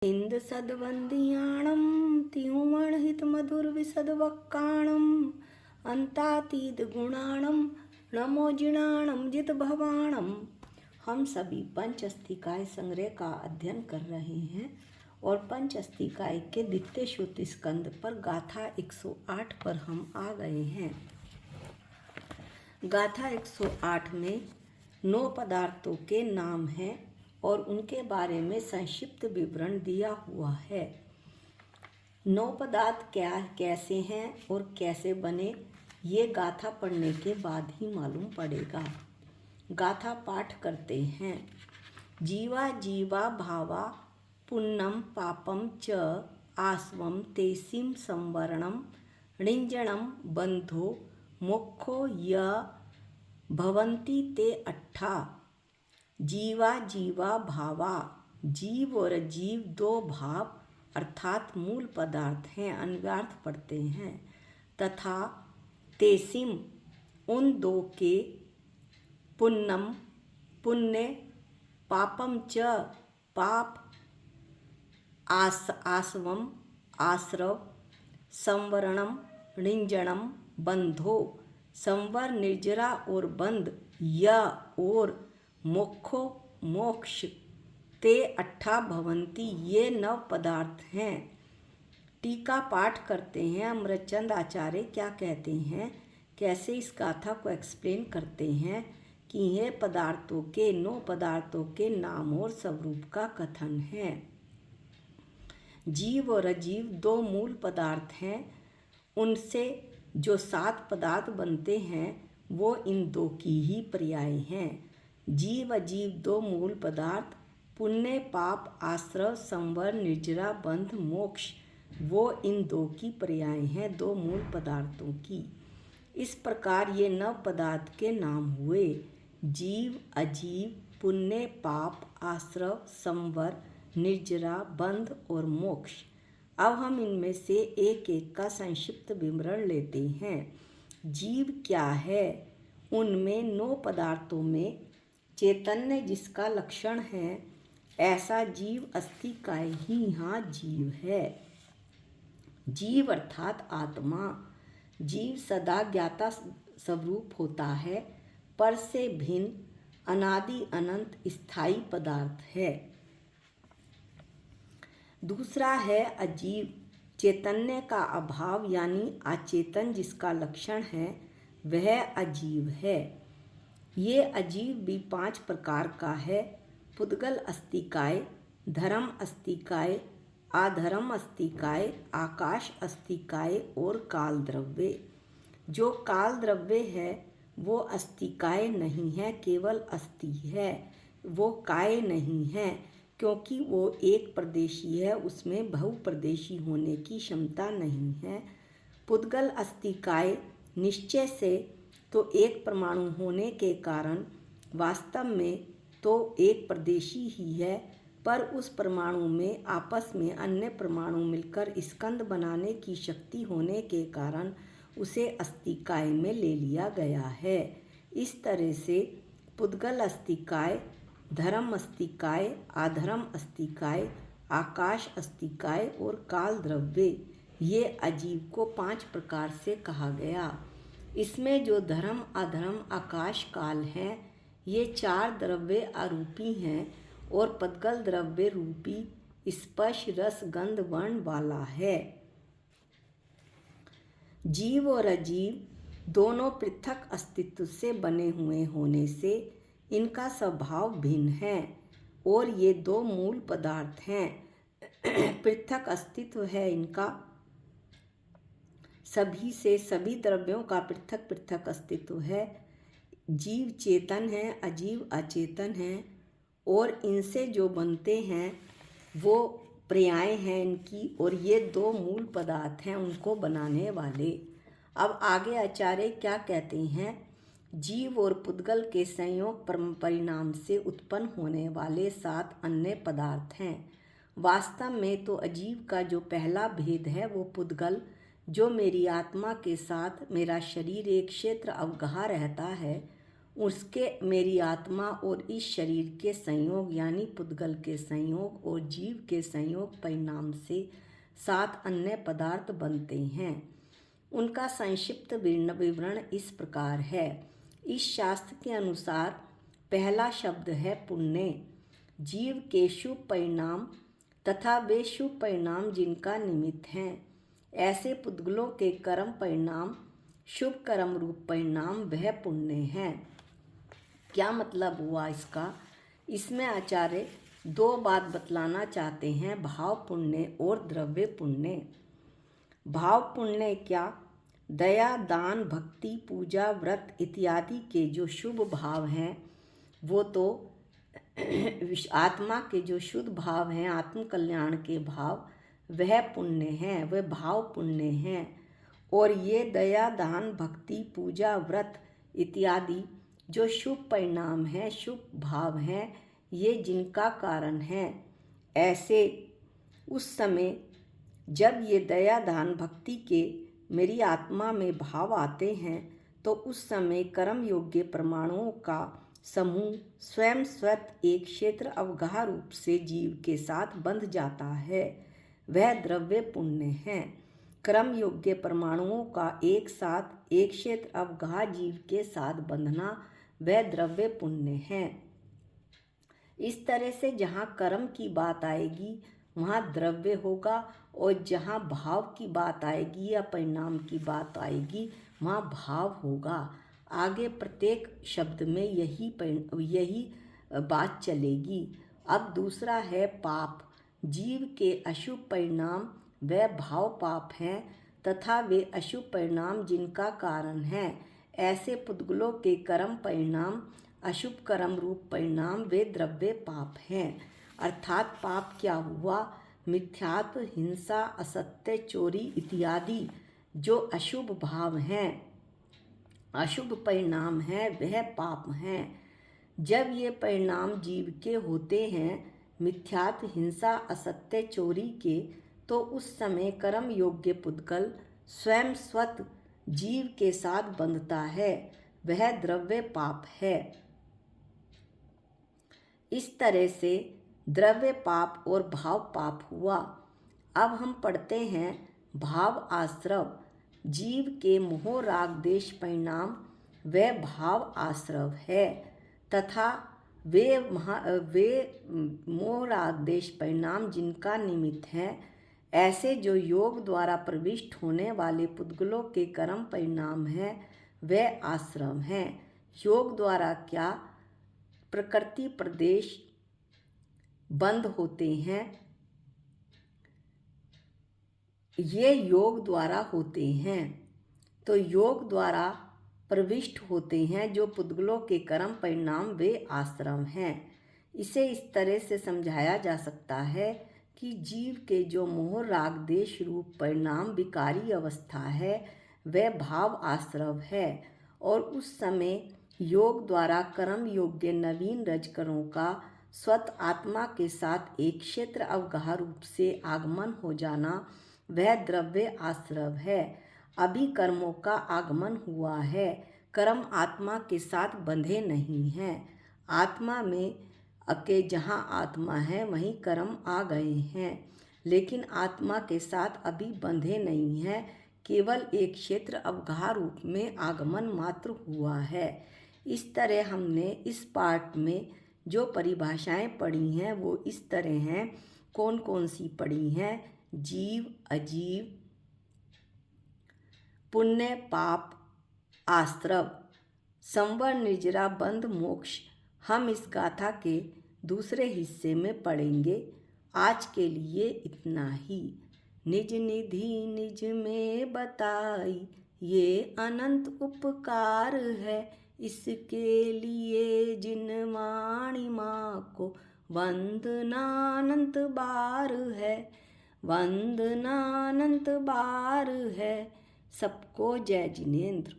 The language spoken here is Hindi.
इंद सद्वंदियाणं तिहुमणहित मधुर विसद्वक्काणं अंतातीत गुणाणं नमो जिणाणं जित भवाणं। हम सभी पंचअस्तिकाय संग्रह का अध्ययन कर रहे हैं और पंचअस्तिकाय के द्वितीय श्रुति स्कंद पर गाथा 108 पर हम आ गए हैं। गाथा 108 में 9 पदार्थों के नाम हैं और उनके बारे में संक्षिप्त विवरण दिया हुआ है। 9 पदार्थ क्या कैसे हैं और कैसे बने, ये गाथा पढ़ने के बाद ही मालूम पड़ेगा। गाथा पाठ करते हैं। जीवा जीवा भावा पुण्यम पापम च आस्वम तेसिम संवरणम णिंजणम बंधो मोक्षो य भवन्ति ते अट्ठा। जीवा जीवा भावा, जीव और जीव 2 भाव अर्थात मूल पदार्थ हैं, अन्वयार्थ पढ़ते हैं। तथा तेसिम, उन 2 के, पुण्यम पुण्य, पापम च पाप, आसवम आश्रव, संवरणम णिंजणम बंधो, संवर निर्जरा और बंध, य और मोक्षो मोक्ष, ते 8 भवंती, ये 9 पदार्थ हैं। टीका पाठ करते हैं। अमृतचंद आचार्य क्या कहते हैं, कैसे इस गाथा को एक्सप्लेन करते हैं कि ये पदार्थों के 9 पदार्थों के नाम और स्वरूप का कथन है। जीव और अजीव 2 मूल पदार्थ हैं। उनसे जो 7 पदार्थ बनते हैं वो इन 2 की ही पर्याय हैं। जीव अजीव 2 मूल पदार्थ, पुण्य पाप आश्रव संवर निर्जरा बंध मोक्ष, वो इन 2 की पर्याय हैं, 2 मूल पदार्थों की। इस प्रकार ये 9 पदार्थ के नाम हुए। जीव अजीव पुण्य पाप आश्रव संवर निर्जरा बंध और मोक्ष। अब हम इनमें से एक एक का संक्षिप्त विवरण लेते हैं। जीव क्या है? उनमें 9 पदार्थों में चैतन्य जिसका लक्षण है, ऐसा जीव अस्तिकाय ही यहाँ जीव है। जीव अर्थात आत्मा। जीव सदा ज्ञाता स्वरूप होता है, पर से भिन्न अनादि अनंत स्थायी पदार्थ है। दूसरा है अजीव, चैतन्य का अभाव यानी अचेतन जिसका लक्षण है, वह अजीव है। ये अजीव भी 5 प्रकार का है। पुद्गल अस्तिकाय, धर्म अस्तिकाय, आधर्म अस्तिकाय, आकाश अस्तिकाय और काल द्रव्य। जो काल द्रव्य है वो अस्तिकाय नहीं है, केवल अस्थि है। वो काय नहीं है क्योंकि वो एक प्रदेशी है, उसमें बहुप्रदेशी होने की क्षमता नहीं है। पुद्गल अस्तिकाय निश्चय से तो एक परमाणु होने के कारण वास्तव में तो एक प्रदेशी ही है, पर उस परमाणु में आपस में अन्य परमाणु मिलकर स्कंद बनाने की शक्ति होने के कारण उसे अस्तिकाय में ले लिया गया है। इस तरह से पुद्गल अस्तिकाय, धर्म अस्तिकाय, आधर्म अस्तिकाय, आकाश अस्तिकाय और काल द्रव्य, ये अजीव को 5 प्रकार से कहा गया। इसमें जो धर्म अधर्म आकाश काल हैं, ये 4 द्रव्य आरूपी हैं और पुद्गल द्रव्य रूपी स्पर्श रस गंध वर्ण वाला है। जीव और अजीव दोनों पृथक अस्तित्व से बने हुए होने से इनका स्वभाव भिन्न है और ये 2 मूल पदार्थ हैं। पृथक अस्तित्व है इनका, सभी से सभी द्रव्यों का पृथक पृथक अस्तित्व है। जीव चेतन है, अजीव अचेतन है और इनसे जो बनते हैं वो पर्याय हैं इनकी, और ये 2 मूल पदार्थ हैं उनको बनाने वाले। अब आगे आचार्य क्या कहते हैं, जीव और पुद्गल के संयोग परिणाम से उत्पन्न होने वाले 7 अन्य पदार्थ हैं। वास्तव में तो अजीव का जो पहला भेद है वो पुद्गल, जो मेरी आत्मा के साथ मेरा शरीर एक क्षेत्र अवगाह रहता है, उसके मेरी आत्मा और इस शरीर के संयोग यानी पुद्गल के संयोग और जीव के संयोग परिणाम से 7 अन्य पदार्थ बनते हैं। उनका संक्षिप्त विवरण इस प्रकार है। इस शास्त्र के अनुसार पहला शब्द है पुण्य। जीव के शुभ परिणाम तथा वे शुभ परिणाम जिनका निमित्त हैं, ऐसे पुद्गलों के कर्म परिणाम शुभ कर्म रूप परिणाम वह पुण्य है। क्या मतलब हुआ इसका? इसमें आचार्य 2 बात बतलाना चाहते हैं, भाव पुण्य और द्रव्य पुण्य। भाव पुण्य क्या? दया, दान, भक्ति, पूजा, व्रत इत्यादि के जो शुभ भाव हैं वो तो आत्मा के जो शुद्ध भाव हैं, आत्म कल्याण के भाव, वह पुण्य हैं, वह भाव पुण्य हैं। और ये दया, दान, भक्ति, पूजा, व्रत इत्यादि जो शुभ परिणाम हैं, शुभ भाव हैं, ये जिनका कारण है, ऐसे उस समय जब ये दया, दान, भक्ति के मेरी आत्मा में भाव आते हैं तो उस समय कर्म योग्य परमाणुओं का समूह स्वयं स्वतः एक क्षेत्र अवगाह रूप से जीव के साथ बंध जाता है, वह द्रव्य पुण्य है। कर्म योग्य परमाणुओं का एक साथ एक क्षेत्र अवगाह जीव के साथ बंधना वह द्रव्य पुण्य है। इस तरह से जहाँ कर्म की बात आएगी वहाँ द्रव्य होगा और जहाँ भाव की बात आएगी या परिणाम की बात आएगी वहाँ भाव होगा। आगे प्रत्येक शब्द में यही बात चलेगी। अब दूसरा है पाप। जीव के अशुभ परिणाम व भाव पाप हैं तथा वे अशुभ परिणाम जिनका कारण है, ऐसे पुद्गलों के कर्म परिणाम अशुभ कर्म रूप परिणाम वे द्रव्य पाप हैं। अर्थात पाप क्या हुआ? मिथ्यात्व, हिंसा, असत्य, चोरी इत्यादि जो अशुभ भाव हैं, अशुभ परिणाम हैं, वह पाप हैं। जब ये परिणाम जीव के होते हैं, मिथ्यात्व, हिंसा, असत्य, चोरी के, तो उस समय कर्म योग्य पुद्गल स्वयं स्वतः जीव के साथ बंधता है, वह द्रव्य पाप है। इस तरह से द्रव्य पाप और भाव पाप हुआ। अब हम पढ़ते हैं भाव आश्रव। जीव के मोह राग देश परिणाम व भाव आश्रव है तथा वे मोह राग देश परिणाम जिनका निमित्त है, ऐसे जो योग द्वारा प्रविष्ट होने वाले पुद्गलों के कर्म परिणाम हैं, वे आश्रम हैं। योग द्वारा क्या? प्रकृति प्रदेश बंद होते हैं, ये योग द्वारा होते हैं। तो योग द्वारा प्रविष्ट होते हैं जो पुद्गलों के कर्म परिणाम वे आश्रम हैं। इसे इस तरह से समझाया जा सकता है कि जीव के जो मोह राग देश रूप परिणाम विकारी अवस्था है, वह भाव आश्रव है और उस समय योग द्वारा कर्म योग्य नवीन रजकरों का स्वतः आत्मा के साथ एक क्षेत्र अवगाह रूप से आगमन हो जाना वह द्रव्य आश्रव है। अभी कर्मों का आगमन हुआ है, कर्म आत्मा के साथ बंधे नहीं हैं। आत्मा में जहाँ आत्मा है वहीं कर्म आ गए हैं, लेकिन आत्मा के साथ अभी बंधे नहीं हैं, केवल एक क्षेत्र अवगाह रूप में आगमन मात्र हुआ है। इस तरह हमने इस पाठ में जो परिभाषाएं पढ़ी हैं वो इस तरह हैं। कौन कौन सी पढ़ी हैं? जीव, अजीव, पुण्य, पाप, आश्रव, संवर, निर्जरा, बंध, मोक्ष हम इस गाथा के दूसरे हिस्से में पढ़ेंगे। आज के लिए इतना ही। निज निधि निज में बताई ये अनंत उपकार है, इसके लिए जिन वाणी माँ को वंदनानंत बार है, वंदनानंत बार है। सबको जय जिनेंद्र।